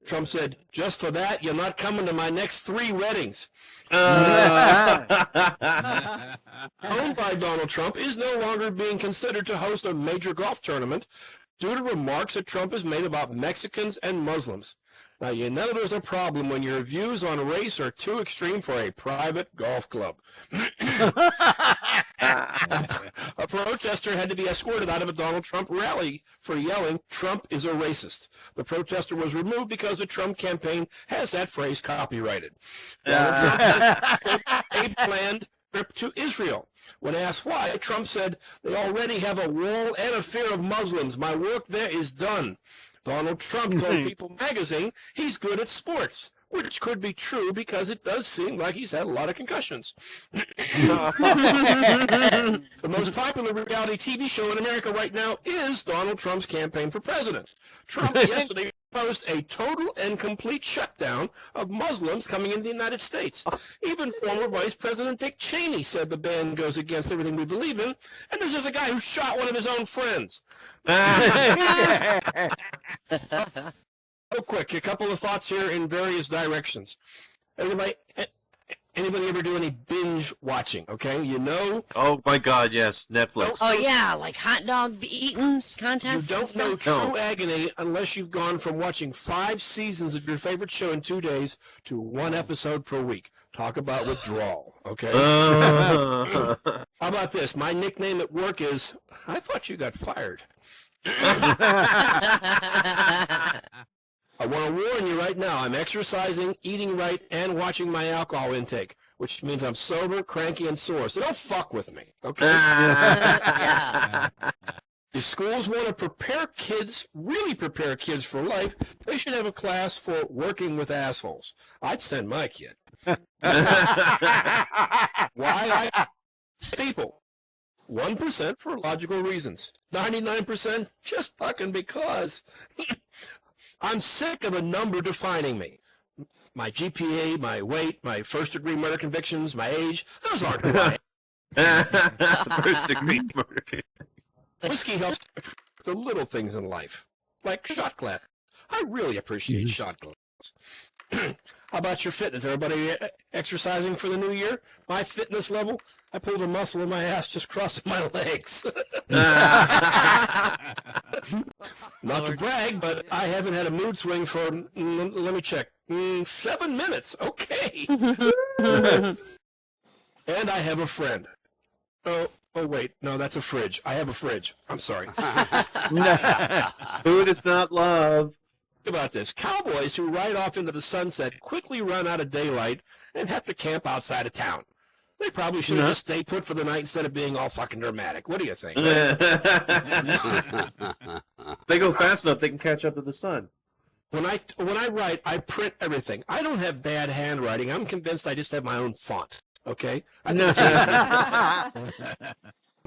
Trump said, just for that, you're not coming to my next 3 weddings. Owned by Donald Trump is no longer being considered to host a major golf tournament due to remarks that Trump has made about Mexicans and Muslims. Now, you know there's a problem when your views on race are too extreme for a private golf club. A protester had to be escorted out of a Donald Trump rally for yelling, Trump is a racist. The protester was removed because the Trump campaign has that phrase copyrighted. Donald Trump has a planned trip to Israel. When asked why, Trump said, they already have a wall and a fear of Muslims. My work there is done. Donald Trump told People magazine he's good at sports, which could be true because it does seem like he's had a lot of concussions. The most popular reality TV show in America right now is Donald Trump's campaign for president. Trump yesterday proposed a total and complete shutdown of Muslims coming into the United States. Even former Vice President Dick Cheney said the ban goes against everything we believe in, and this is a guy who shot one of his own friends. Real quick, a couple of thoughts here in various directions. Anybody, Anybody ever do any binge watching? Okay, you know. Oh my God, yes, Netflix. Oh yeah, like hot dog eating You contests. don't and know stuff? true agony unless you've gone from watching 5 seasons of your favorite show in 2 days to 1 episode per week. Talk about withdrawal, okay? How about this? My nickname at work is, I thought you got fired. I want to warn you right now, I'm exercising, eating right, and watching my alcohol intake, which means I'm sober, cranky, and sore. So don't fuck with me, okay? Yeah. If schools want to prepare kids, really prepare kids for life, they should have a class for working with assholes. I'd send my kid. Why? People. 1% for logical reasons. 99% just fucking because. I'm sick of a number defining me. My GPA, my weight, my first-degree murder convictions, my age, those aren't who I am. First-degree murder. Whiskey helps the little things in life, like shot glass. I really appreciate shot glass. How about your fitness? Everybody exercising for the new year? My fitness level, I pulled a muscle in my ass just crossing my legs. Not to brag, but I haven't had a mood swing for, let me check, 7 minutes. Okay. And I have a friend. Oh, wait. No, that's a fridge. I have a fridge. I'm sorry. Food is not love. Think about this. Cowboys who ride off into the sunset quickly run out of daylight and have to camp outside of town. They probably should have just stayed put for the night instead of being all fucking dramatic. What do you think? They go fast enough, they can catch up to the sun. When I write, I print everything. I don't have bad handwriting. I'm convinced I just have my own font. Okay? I think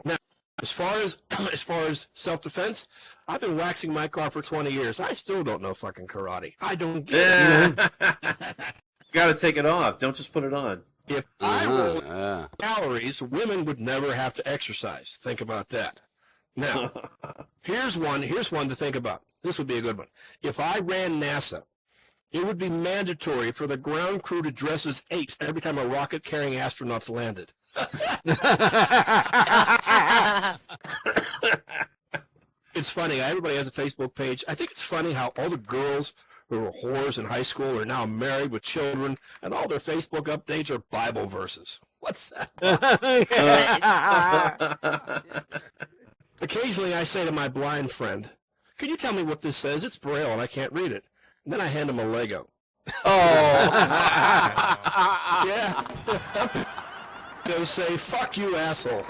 now, as far as self-defense, I've been waxing my car for 20 years. I still don't know fucking karate. I don't get it. You gotta take it off. Don't just put it on. If I roll calories, women would never have to exercise. Think about that. Now, here's one to think about. This would be a good one. If I ran NASA, it would be mandatory for the ground crew to dress as apes every time a rocket-carrying astronauts landed. It's funny. Everybody has a Facebook page. I think it's funny how all the girls who were whores in high school are now married with children, and all their Facebook updates are Bible verses. What's that? Occasionally, I say to my blind friend, "Can you tell me what this says? It's Braille, and I can't read it." And then I hand him a Lego. Oh. Yeah. They'll say, "Fuck you, asshole."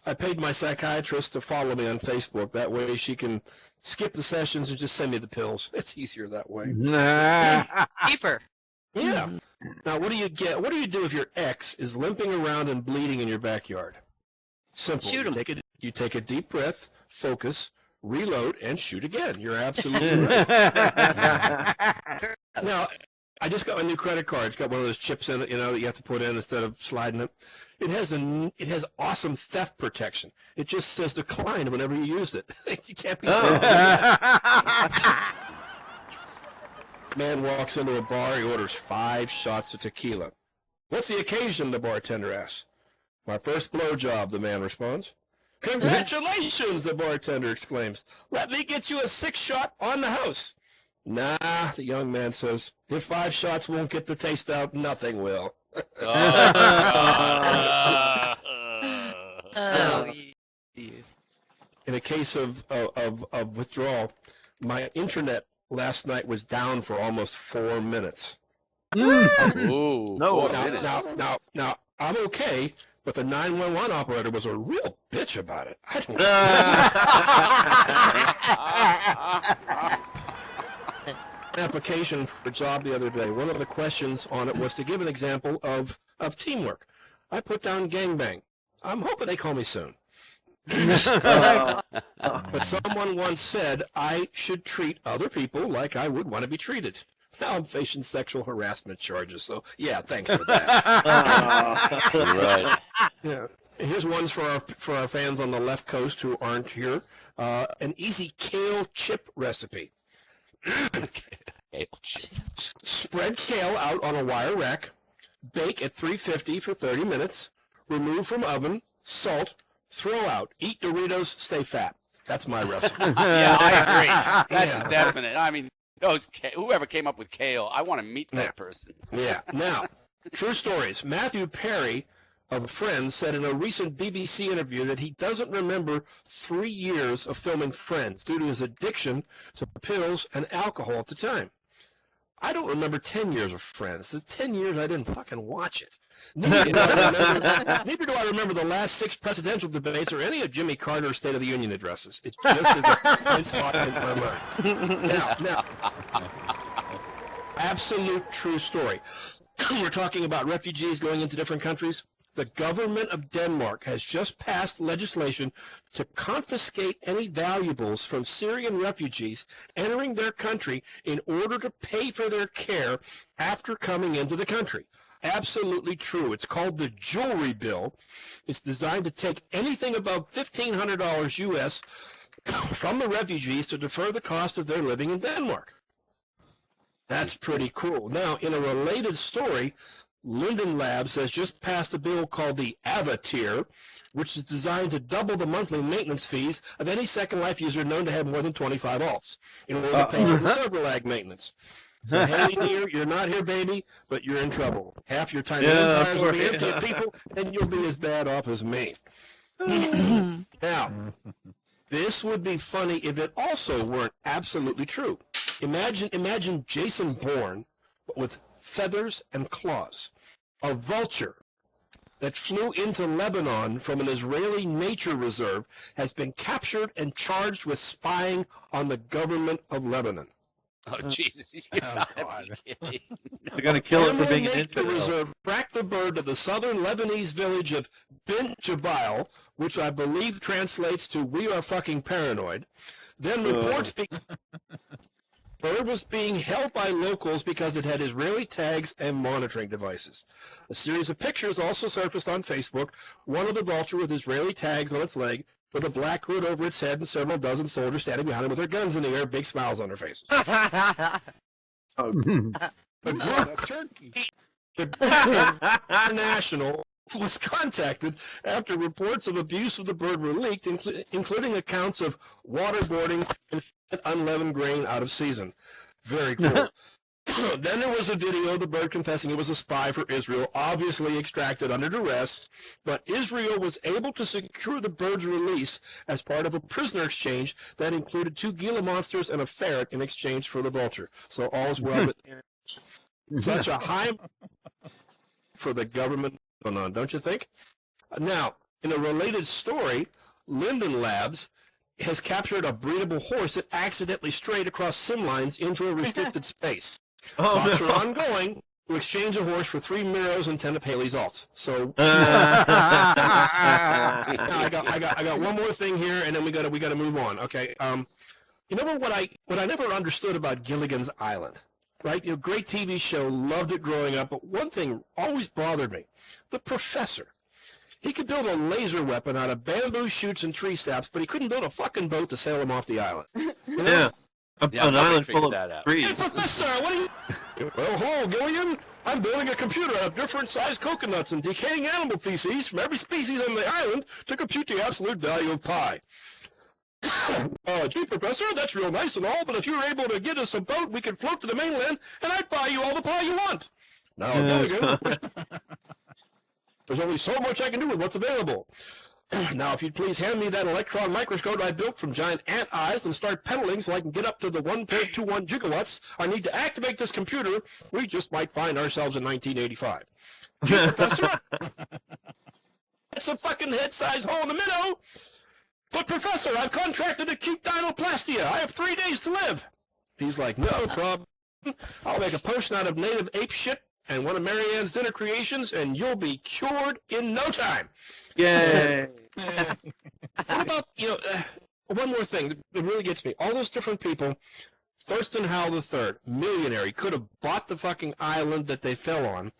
I paid my psychiatrist to follow me on Facebook. That way she can skip the sessions and just send me the pills. It's easier that way. Cheaper. Yeah. Now, what do you get? What do you do if your ex is limping around and bleeding in your backyard? Simple. Shoot him. You take a deep breath, focus, reload, and shoot again. You're absolutely right. Now, I just got my new credit card. It's got one of those chips in it, that you have to put in instead of sliding it. It has awesome theft protection. It just says decline whenever you use it. You can't be Man walks into a bar. He orders 5 shots of tequila. "What's the occasion?" the bartender asks. "My first blowjob," the man responds. "Congratulations," the bartender exclaims. "Let me get you a 6-shot on the house." "Nah," the young man says. "If 5 shots won't get the taste out, nothing will." In a case of withdrawal, my internet last night was down for almost 4 minutes. Ooh, No. Now, I'm okay, but the 911 operator was a real bitch about it. I don't application for a job the other day. One of the questions on it was to give an example of teamwork. I put down gangbang. I'm hoping they call me soon. But someone once said I should treat other people like I would want to be treated. Now I'm facing sexual harassment charges, so yeah, thanks for that. Right. Yeah. Here's ones for our fans on the left coast who aren't here. An easy kale chip recipe. Spread kale out on a wire rack. Bake at 350 for 30 minutes. Remove from oven. Salt. Throw out. Eat Doritos. Stay fat. That's my recipe. Yeah, I agree. That's Yeah. definite. I mean, whoever came up with kale, I want to meet that person. Yeah. Now, true stories. Matthew Perry of Friends said in a recent BBC interview that he doesn't remember 3 years of filming Friends due to his addiction to pills and alcohol at the time. I don't remember 10 years of Friends. It's 10 years I didn't fucking watch it. Neither do I remember the last 6 presidential debates or any of Jimmy Carter's State of the Union addresses. It just is a blind spot in my mind. Now, absolute true story. We're talking about refugees going into different countries. The government of Denmark has just passed legislation to confiscate any valuables from Syrian refugees entering their country in order to pay for their care after coming into the country. Absolutely true. It's called the Jewelry Bill. It's designed to take anything above $1,500 US from the refugees to defer the cost of their living in Denmark. That's pretty cool. Now, in a related story, Linden Labs has just passed a bill called the Avatir, which is designed to double the monthly maintenance fees of any Second Life user known to have more than 25 alts in order to pay for the server lag maintenance. So, hey, dear, you're not here, baby, but you're in trouble. Half your tiny empires will be empty of people, and you'll be as bad off as me. Now, this would be funny if it also weren't absolutely true. Imagine Jason Bourne, but with feathers and claws. A vulture that flew into Lebanon from an Israeli nature reserve has been captured and charged with spying on the government of Lebanon. Oh, Jesus. You gotta be kidding. They're going to kill it for being an Nature infidel. Reserve tracked the bird to the southern Lebanese village of Bint Jabal, which I believe translates to "we are fucking paranoid." Then reports bird was being held by locals because it had Israeli tags and monitoring devices. A series of pictures also surfaced on Facebook. One of the vulture with Israeli tags on its leg, with a black hood over its head and several dozen soldiers standing behind it with their guns in the air, big smiles on their faces. The International was contacted after reports of abuse of the bird were leaked, including accounts of waterboarding and unleavened grain out of season. Very cool. Then there was a video of the bird confessing it was a spy for Israel, obviously extracted under duress, but Israel was able to secure the bird's release as part of a prisoner exchange that included 2 Gila monsters and a ferret in exchange for the vulture. So all's well that such a high for the government, don't you think? Now, in a related story, Linden Labs has captured a breedable horse that accidentally strayed across sim lines into a restricted space. Talks are ongoing to exchange a horse for 3 Miros and 10 of Haley's alts. So I got one more thing here, and then we got to move on. Okay. You know what I never understood about Gilligan's Island, right? You know, great TV show, loved it growing up. But one thing always bothered me: the professor. He could build a laser weapon out of bamboo shoots and tree saps, but he couldn't build a fucking boat to sail him off the island. You know? Yeah. An island full of that out. trees. Hey, Professor, what are you... Well, hello, Gilligan. I'm building a computer out of different-sized coconuts and decaying animal feces from every species on the island to compute the absolute value of pi. Gee, Professor, that's real nice and all, but if you were able to get us a boat, we could float to the mainland, and I'd buy you all the pie you want. Now, Gilligan, there's only so much I can do with what's available. Now, if you'd please hand me that electron microscope I built from giant ant eyes and start pedaling so I can get up to the 1.21 gigawatts I need to activate this computer, we just might find ourselves in 1985. Gee, Professor, it's a fucking head-sized hole in the minnow. But, Professor, I've contracted acute dinoplastia. I have 3 days to live. He's like, no problem. I'll make a potion out of native ape shit and one of Marianne's dinner creations, and you'll be cured in no time. Yay. What about, one more thing that really gets me. All those different people, Thurston Howell III, millionaire, he could have bought the fucking island that they fell on.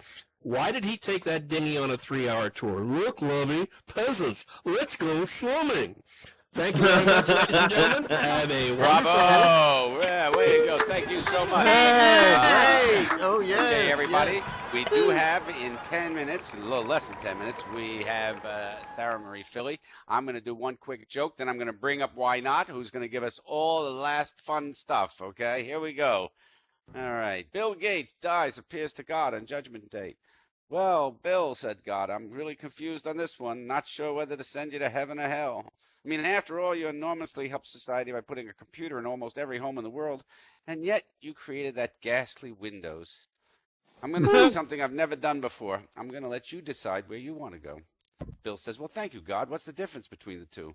Why did he take that dinghy on a 3-hour tour? Look, Lovey, peasants, let's go swimming. Thank you very much, ladies and gentlemen. Have a wonderful... Bravo! Yeah, way to go. Thank you so much. Hey, oh, everybody. We do have in 10 minutes, a little less than 10 minutes, we have Sarah Marie Philly. I'm going to do one quick joke, then I'm going to bring up Why Not, who's going to give us all the last fun stuff, okay? Here we go. All right. Bill Gates dies, appears to God on Judgment Day. Well, Bill, said God, I'm really confused on this one. Not sure whether to send you to heaven or hell. I mean, after all, you enormously helped society by putting a computer in almost every home in the world, and yet you created that ghastly Windows. I'm going to do something I've never done before. I'm going to let you decide where you want to go. Bill says, well, thank you, God. What's the difference between the two?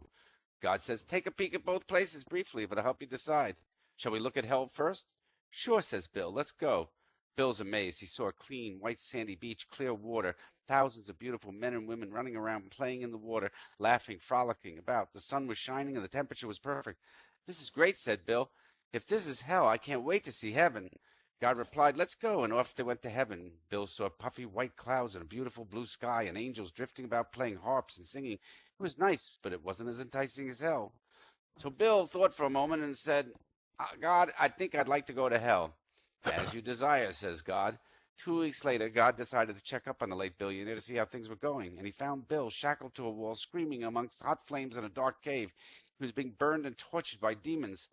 God says, take a peek at both places briefly, but I'll help you decide. Shall we look at hell first? Sure, says Bill. Let's go. Bill's amazed. He saw a clean, white, sandy beach, clear water, thousands of beautiful men and women running around, playing in the water, laughing, frolicking about. The sun was shining and the temperature was perfect. This is great, said Bill. If this is hell, I can't wait to see heaven. God replied, let's go, and off they went to heaven. Bill saw puffy white clouds and a beautiful blue sky and angels drifting about playing harps and singing. It was nice, but it wasn't as enticing as hell. So Bill thought for a moment and said, God, I think I'd like to go to hell. As you desire, says God. 2 weeks later, God decided to check up on the late billionaire to see how things were going, and he found Bill shackled to a wall, screaming amongst hot flames in a dark cave. He was being burned and tortured by demons.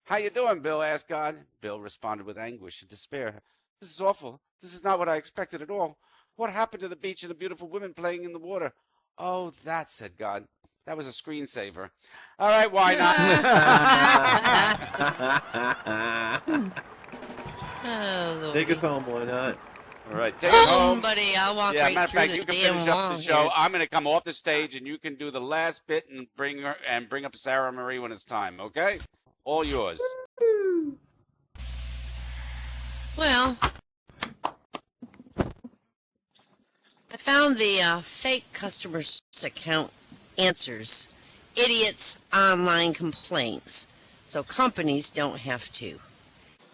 How you doing, Bill? Asked God. Bill responded with anguish and despair. This is awful. This is not what I expected at all. What happened to the beach and the beautiful women playing in the water? Oh, that, said God. That was a screensaver. All right, why not? Oh, Lord. Take us home, why not? All right, take it home. Buddy, I'll walk Yeah, right matter of through fact, the you can damn finish up wall the show. here. I'm going to come off the stage, and you can do the last bit and bring up Sarah Marie when it's time. Okay, all yours. Well, I found the fake customer service account answers idiots' online complaints, so companies don't have to.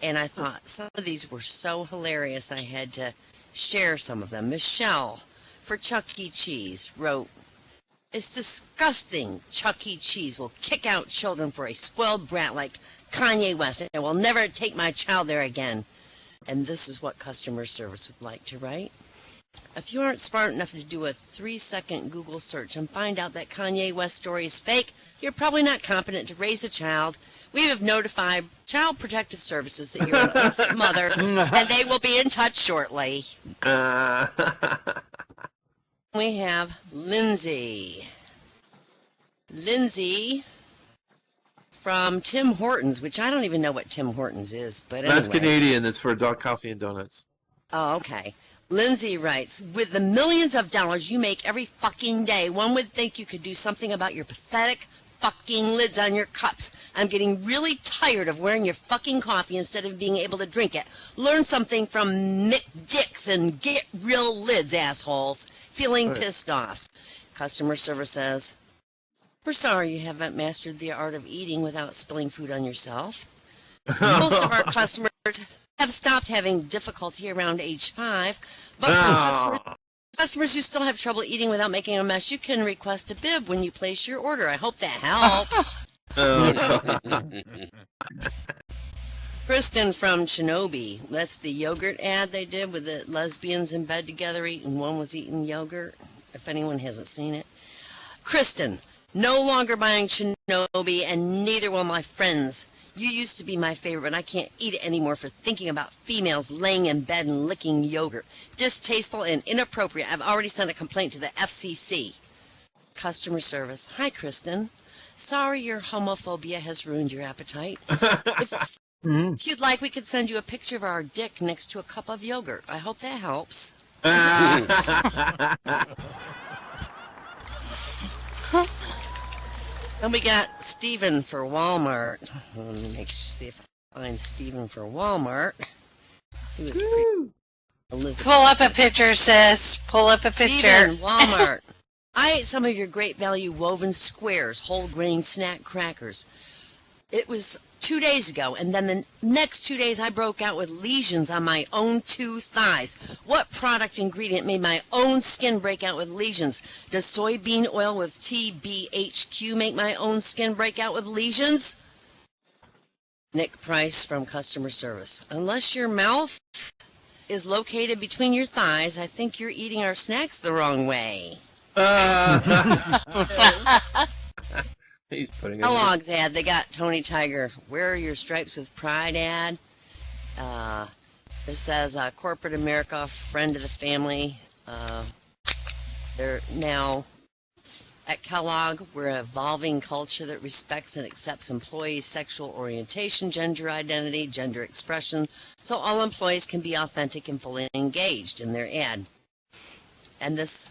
And I thought some of these were so hilarious I had to share some of them. Michelle for Chuck E. Cheese wrote, it's disgusting Chuck E. Cheese will kick out children for a spoiled brat like Kanye West and will never take my child there again. And this is what customer service would like to write. If you aren't smart enough to do a 3-second Google search and find out that Kanye West story is fake, you're probably not competent to raise a child. We have notified Child Protective Services that you're an unfit mother, and they will be in touch shortly. We have Lindsay. Lindsay from Tim Hortons, which I don't even know what Tim Hortons is, but anyway. That's Canadian. It's for Dog Coffee and Donuts. Oh, okay. Lindsay writes, with the millions of dollars you make every fucking day, one would think you could do something about your pathetic fucking lids on your cups. I'm getting really tired of wearing your fucking coffee instead of being able to drink it. Learn something from Mick Dix and get real lids, assholes. Feeling pissed off. Customer service says, we're sorry you haven't mastered the art of eating without spilling food on yourself. Most of our customers have stopped having difficulty around age 5, but for customers who still have trouble eating without making a mess, you can request a bib when you place your order. I hope that helps. Kristen from Shinobi. That's the yogurt ad they did with the lesbians in bed together eating. One was eating yogurt, if anyone hasn't seen it. Kristen, no longer buying Shinobi, and neither will my friends. You used to be my favorite, but I can't eat it anymore for thinking about females laying in bed and licking yogurt. Distasteful and inappropriate. I've already sent a complaint to the FCC. Customer service. Hi, Kristen. Sorry your homophobia has ruined your appetite. If you'd like, we could send you a picture of our dick next to a cup of yogurt. I hope that helps. And we got Stephen for Walmart. Let me see if I find Stephen for Walmart. He was Elizabeth. Pull up a picture, sis. Pull up a picture. Stephen, Walmart. I ate some of your great value woven squares, whole grain snack crackers. It was 2 days ago, and then the next 2 days I broke out with lesions on my own 2 thighs. What product ingredient made my own skin break out with lesions? Does soybean oil with TBHQ make my own skin break out with lesions? Nick Price from customer service. Unless your mouth is located between your thighs. I think you're eating our snacks the wrong way. He's putting it. Kellogg's ad, they got Tony Tiger. Wear your stripes with pride ad. This says corporate America, friend of the family. They're now at Kellogg. We're an evolving culture that respects and accepts employees' sexual orientation, gender identity, gender expression, so all employees can be authentic and fully engaged in their ad. And this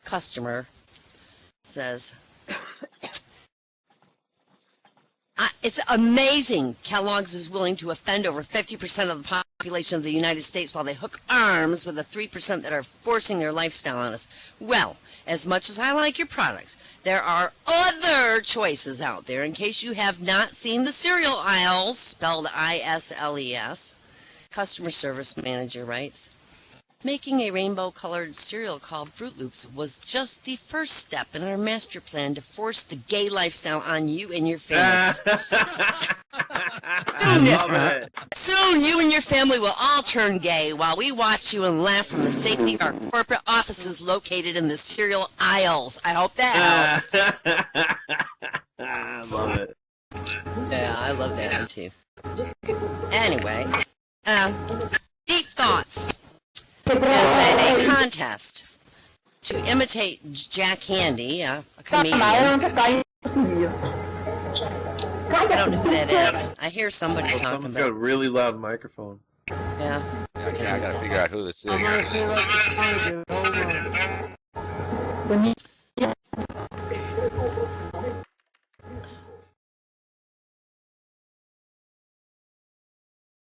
customer says, it's amazing Kellogg's is willing to offend over 50% of the population of the United States while they hook arms with the 3% that are forcing their lifestyle on us. Well, as much as I like your products, there are other choices out there in case you have not seen the cereal aisles, spelled ISLES. Customer service manager writes, making a rainbow-colored cereal called Fruit Loops was just the first step in our master plan to force the gay lifestyle on you and your family. Soon you and your family will all turn gay while we watch you and laugh from the safety of our corporate offices located in the cereal aisles. I hope that helps. I love it. Yeah, I love that one too. Anyway, Deep Thoughts is a contest to imitate Jack Handy, a comedian. I don't know who that is. I hear somebody talking Someone's about. got a really loud microphone. Yeah. Okay, I gotta figure out who this is. I'm gonna see if I can find it. Hold on.